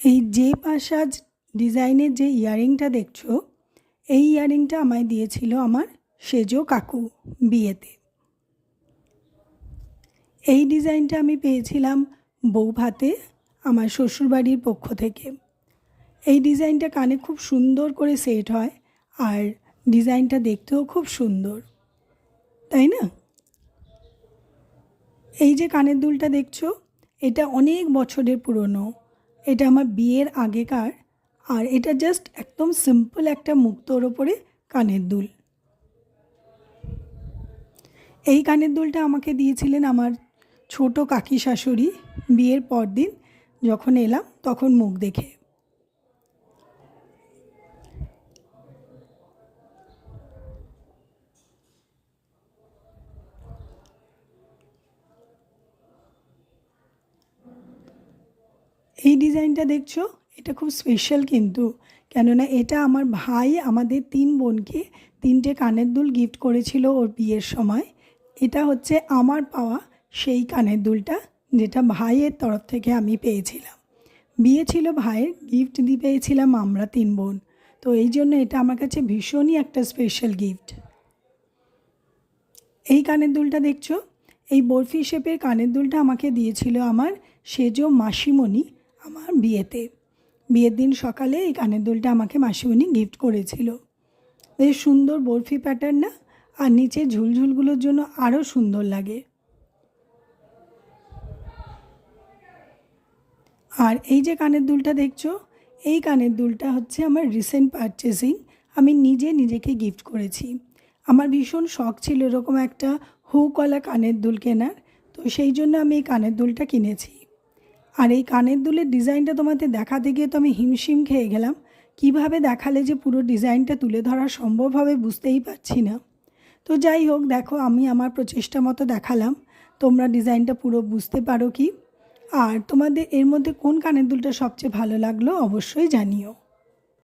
এই যে পাশাজ ডিজাইনের যে ইয়ারিংটা দেখছো, এই ইয়ারিংটা আমায় দিয়েছিল আমার সেজো কাকু বিয়েতে। এই ডিজাইনটা আমি পেয়েছিলাম বৌভাতে আমার শ্বশুরবাড়ির পক্ষ থেকে। এই ডিজাইনটা কানে খুব সুন্দর করে সেট হয় আর ডিজাইনটা দেখতেও খুব সুন্দর, তাই না? এই যে কানের দুলটা দেখছো, এটা অনেক বছরের পুরনো। এটা আমার বিয়ের আগেকার, আর এটা জাস্ট একদম সিম্পল একটা মুক্তোর ওপরে কানের দুল। এই কানের দুলটা আমাকে দিয়েছিলেন আমার ছোট কাকি শাশুড়ি বিয়ের পর দিন যখন এলাম তখন মুখ দেখে। এই ডিজাইনটা দেখছো, এটা খুব স্পেশাল কিন্তু, কেননা এটা আমার ভাই আমাদের 3 বোনকে 3টে কানের দুল গিফট করেছিল ওর বিয়ের সময়। এটা হচ্ছে আমার পাওয়া সেই কানের দুলটা, যেটা ভাইয়ের তরফ থেকে আমি পেয়েছিলাম। বিয়ে ছিল ভাইয়ের, গিফট দিয়ে পেয়েছিলাম আমরা 3 বোন। তো এই জন্য এটা আমার কাছে ভীষণই একটা স্পেশাল গিফট। এই কানের দুলটা দেখছো, এই বরফি শেপের কানের দুলটা আমাকে দিয়েছিল আমার সেজো মাসিমণি আমার বিয়েতে। বিয়ের দিন সকালে এই কানের দুলটা আমাকে মাসিমণি গিফট করেছিল। বেশ সুন্দর বরফি প্যাটার্ন না, আর নিচে ঝুলঝুলগুলোর জন্য আরও সুন্দর লাগে। আর এই যে কানের দুলটা দেখছো, এই কানের দুলটা হচ্ছে আমার রিসেন্ট পারচেসিং। আমি নিজেকে গিফট করেছি। আমার ভীষণ শখ ছিল এরকম একটা হুকওয়ালা কানের দুল কেনার, তো সেই জন্য আমি এই কানের দুলটা কিনেছি। আর এই কানের দুলের ডিজাইনটা তোমাদের দেখাতে গিয়ে তো আমি হিমশিম খেয়ে গেলাম। কিভাবে দেখালে যে পুরো ডিজাইনটা তুলে ধরা সম্ভব হবে বুঝতেই পারছি না। তো যাই হোক, দেখো আমি আমার প্রচেষ্টা মতো দেখালাম, তোমরা ডিজাইনটা পুরো বুঝতে পারো কি? আর তোমাদের এর মধ্যে কোন কানের দুলটা সবচেয়ে ভালো লাগলো অবশ্যই জানিও।